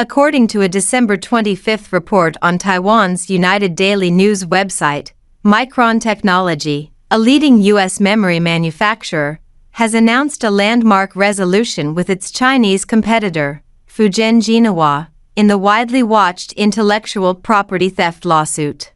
According to a December 25 report on Taiwan's United Daily News website, Micron Technology, a leading U.S. memory manufacturer, has announced a landmark resolution with its Chinese competitor, Fujian Jinhua, in the widely watched intellectual property theft lawsuit.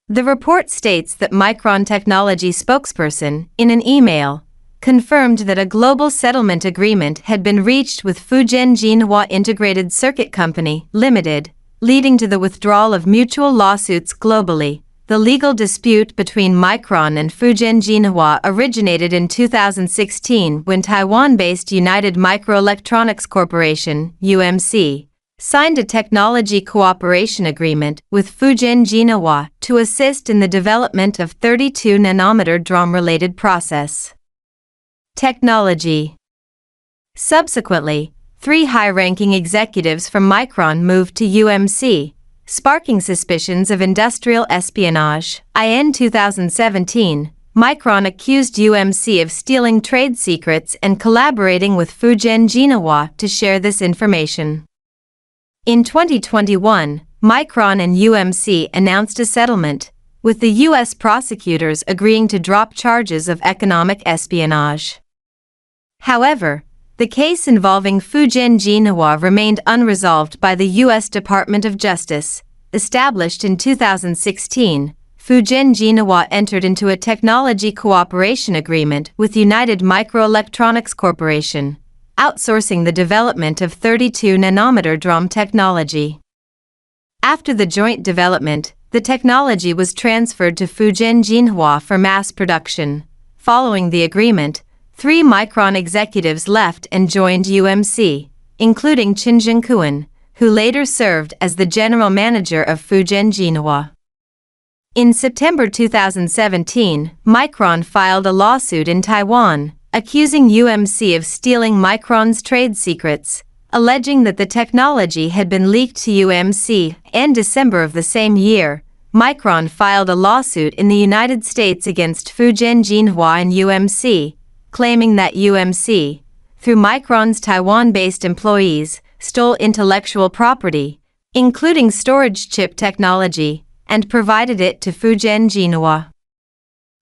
The report states that Micron Technology spokesperson, in an email, confirmed that a global settlement agreement had been reached with Fujian Jinhua Integrated Circuit Company, Limited, leading to the withdrawal of mutual lawsuits globally. The legal dispute between Micron and Fujian Jinhua originated in 2016 when Taiwan-based United Microelectronics Corporation, UMC, signed a technology cooperation agreement with Fujian Jinhua to assist in the development of 32-nanometer DRAM-related process technology. Subsequently, 3 high-ranking executives from Micron moved to UMC, sparking suspicions of industrial espionage. In 2017, Micron accused UMC of stealing trade secrets and collaborating with Fujian Jinhua to share this information. In 2021, Micron and UMC announced a settlement, with the U.S. prosecutors agreeing to drop charges of economic espionage. However, the case involving Fujian Jinhua remained unresolved by the U.S. Department of Justice. Established in 2016, Fujian Jinhua entered into a technology cooperation agreement with United Microelectronics Corporation, outsourcing the development of 32-nanometer DRAM technology. After the joint development, the technology was transferred to Fujian Jinhua for mass production. Following the agreement, 3 Micron executives left and joined UMC, including Chen Zhengkun, who later served as the general manager of Fujian Jinhua. In September 2017, Micron filed a lawsuit in Taiwan, accusing UMC of stealing Micron's trade secrets, alleging that the technology had been leaked to UMC. In December of the same year, Micron filed a lawsuit in the United States against Fujian Jinhua and UMC, claiming that UMC, through Micron's Taiwan-based employees, stole intellectual property, including storage chip technology, and provided it to Fujian Jinhua.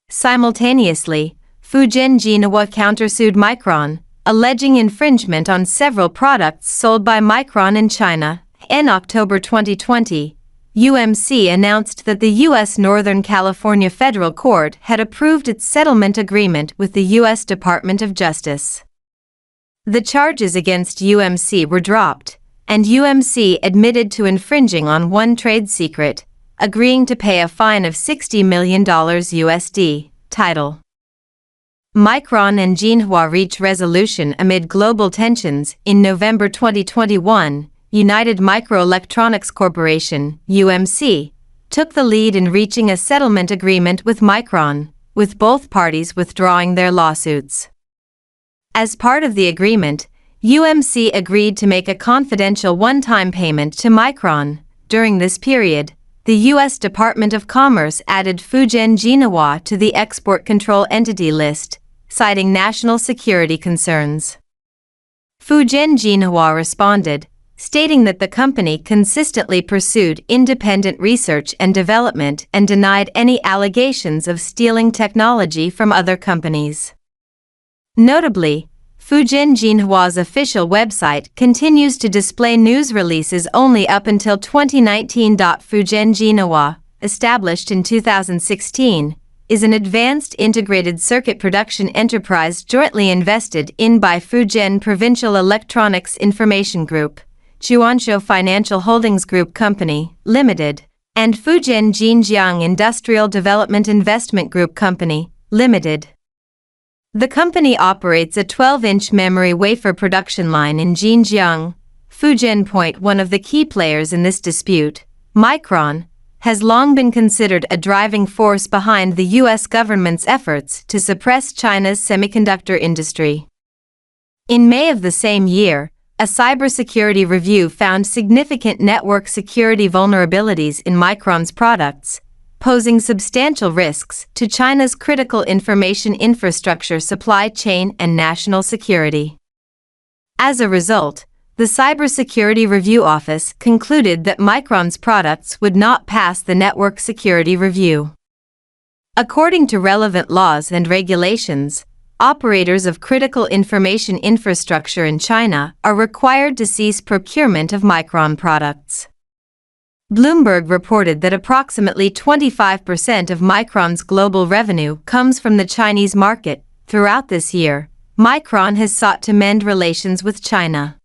Simultaneously, Fujian Jinhua countersued Micron, alleging infringement on several products sold by Micron in China. In October 2020, UMC announced that the U.S. Northern California Federal Court had approved its settlement agreement with the U.S. Department of Justice. The charges against UMC were dropped, and UMC admitted to infringing on one trade secret, agreeing to pay a fine of $60 million USD. Title: Micron and Jinhua reach resolution amid global tensions. In November 2021, United Microelectronics Corporation, UMC, took the lead in reaching a settlement agreement with Micron, with both parties withdrawing their lawsuits. As part of the agreement, UMC agreed to make a confidential one-time payment to Micron. During this period, the U.S. Department of Commerce added Fujian Jinhua to the export control entity list, citing national security concerns. Fujian Jinhua responded, stating that the company consistently pursued independent research and development and denied any allegations of stealing technology from other companies. Notably, Fujian Jinhua's official website continues to display news releases only up until 2019. Fujian Jinhua, established in 2016, is an advanced integrated circuit production enterprise jointly invested in by Fujian Provincial Electronics Information Group, Chuanzhou Financial Holdings Group Company, Limited, and Fujian Jinjiang Industrial Development Investment Group Company, Limited. The company operates a 12-inch memory wafer production line in Jinjiang, Fujian. One of the key players in this dispute, Micron, has long been considered a driving force behind the U.S. government's efforts to suppress China's semiconductor industry. In May of the same year, a cybersecurity review found significant network security vulnerabilities in Micron's products, posing substantial risks to China's critical information infrastructure supply chain and national security. As a result, the Cybersecurity Review Office concluded that Micron's products would not pass the network security review. According to relevant laws and regulations, operators of critical information infrastructure in China are required to cease procurement of Micron products. Bloomberg reported that approximately 25% of Micron's global revenue comes from the Chinese market. Throughout this year, Micron has sought to mend relations with China.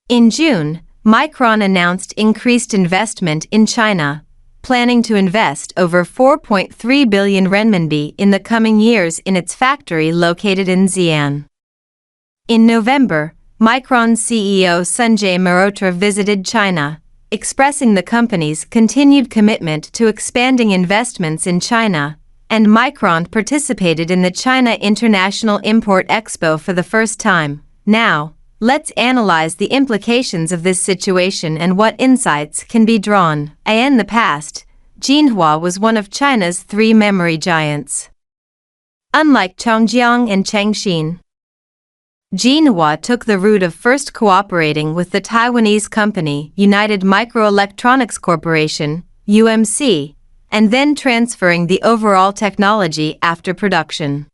In June, Micron announced increased investment in China, planning to invest over 4.3 billion renminbi in the coming years in its factory located in Xi'an. In November, Micron's CEO Sanjay Mehrotra visited China, expressing the company's continued commitment to expanding investments in China, and Micron participated in the China International Import Expo for the first time. Now, let's analyze the implications of this situation and what insights can be drawn. In the past, Jinhua was one of China's three memory giants. Unlike Chongjiang and Chengxin, Jinhua took the route of first cooperating with the Taiwanese company United Microelectronics Corporation, UMC, and then transferring the overall technology after production.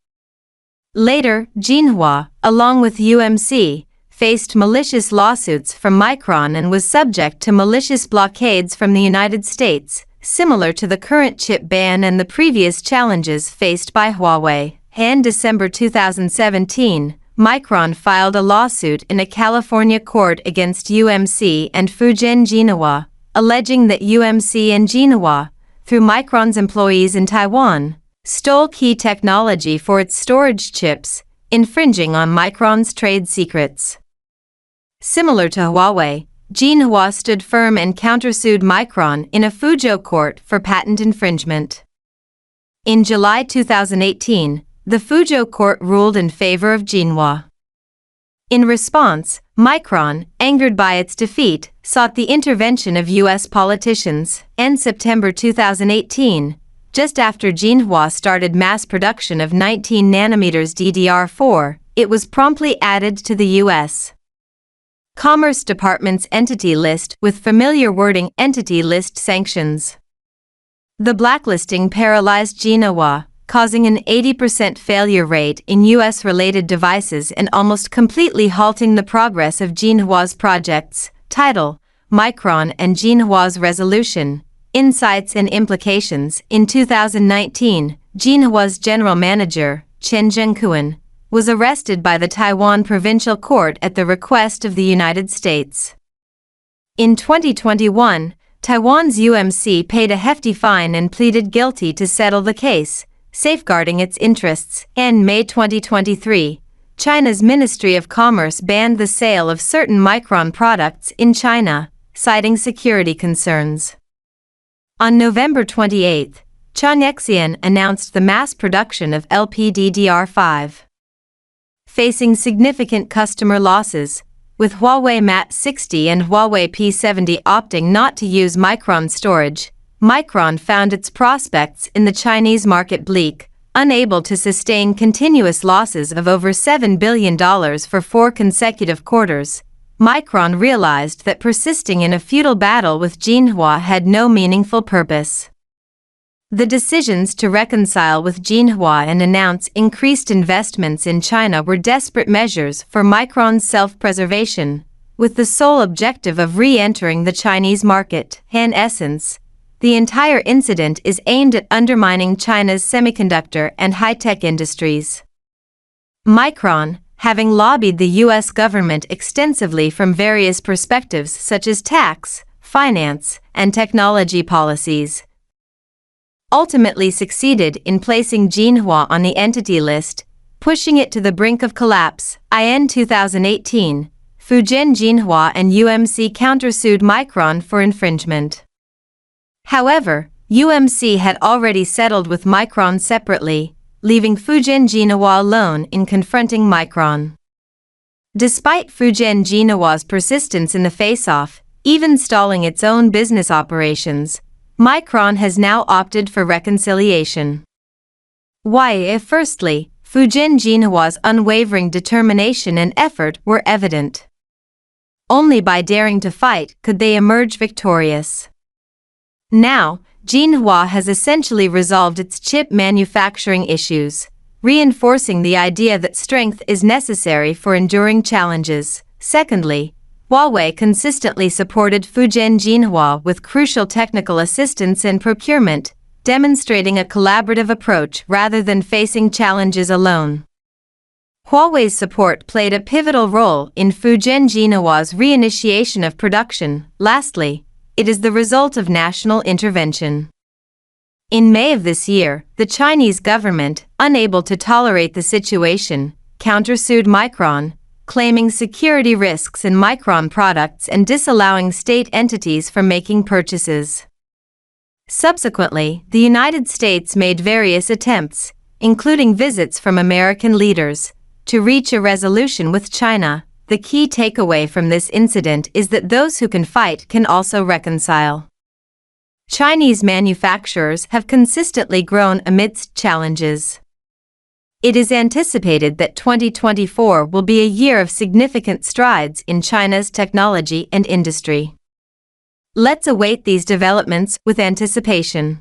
Later, Jinhua, along with UMC, faced malicious lawsuits from Micron and was subject to malicious blockades from the United States, similar to the current chip ban and the previous challenges faced by Huawei. In December 2017, Micron filed a lawsuit in a California court against UMC and Fujian Jinhua, alleging that UMC and Jinhua, through Micron's employees in Taiwan, stole key technology for its storage chips, infringing on Micron's trade secrets. Similar to Huawei, Jinhua stood firm and countersued Micron in a Fuzhou court for patent infringement. In July 2018, the Fuzhou court ruled in favor of Jinhua. In response, Micron, angered by its defeat, sought the intervention of U.S. politicians. In September 2018, just after Jinhua started mass production of 19 nanometers DDR4, it was promptly added to the U.S. Commerce Department's Entity List with familiar wording Entity List sanctions. The blacklisting paralyzed Jinhua, causing an 80% failure rate in U.S.-related devices and almost completely halting the progress of Jinhua's projects. Title: Micron and Jinhua's Resolution, Insights and Implications. In 2019, Jinhua's general manager, Chen Zhengkun, was arrested by the Taiwan Provincial Court at the request of the United States. In 2021, Taiwan's UMC paid a hefty fine and pleaded guilty to settle the case, safeguarding its interests. In May 2023, China's Ministry of Commerce banned the sale of certain Micron products in China, citing security concerns. On November 28, Chongqing announced the mass production of LPDDR5. Facing significant customer losses, with Huawei Mate 60 and Huawei P70 opting not to use Micron storage, Micron found its prospects in the Chinese market bleak, unable to sustain continuous losses of over $7 billion for 4 consecutive quarters. Micron realized that persisting in a futile battle with Jinhua had no meaningful purpose. The decisions to reconcile with Jinhua and announce increased investments in China were desperate measures for Micron's self-preservation, with the sole objective of re-entering the Chinese market. In essence, the entire incident is aimed at undermining China's semiconductor and high-tech industries. Micron, having lobbied the U.S. government extensively from various perspectives such as tax, finance, and technology policies, ultimately succeeded in placing Jinhua on the Entity List, pushing it to the brink of collapse. In 2018, Fujian Jinhua and UMC countersued Micron for infringement. However, UMC had already settled with Micron separately, leaving Fujian Jinhua alone in confronting Micron. Despite Fujian Jinhua's persistence in the face-off, even stalling its own business operations, Micron has now opted for reconciliation. Why? Firstly, Fujian Jinhua's unwavering determination and effort were evident. only by daring to fight could they emerge victorious. Now, Jinhua has essentially resolved its chip manufacturing issues, reinforcing the idea that strength is necessary for enduring challenges. Secondly, Huawei consistently supported Fujian Jinhua with crucial technical assistance and procurement, demonstrating a collaborative approach rather than facing challenges alone. Huawei's support played a pivotal role in Fujian Jinhua's reinitiation of production. Lastly, it is the result of national intervention. In May of this year, the Chinese government, unable to tolerate the situation, countersued Micron, claiming security risks in Micron products and disallowing state entities from making purchases. Subsequently, the United States made various attempts, including visits from American leaders, to reach a resolution with China. The key takeaway from this incident is that those who can fight can also reconcile. Chinese manufacturers have consistently grown amidst challenges. It is anticipated that 2024 will be a year of significant strides in China's technology and industry. Let's await these developments with anticipation.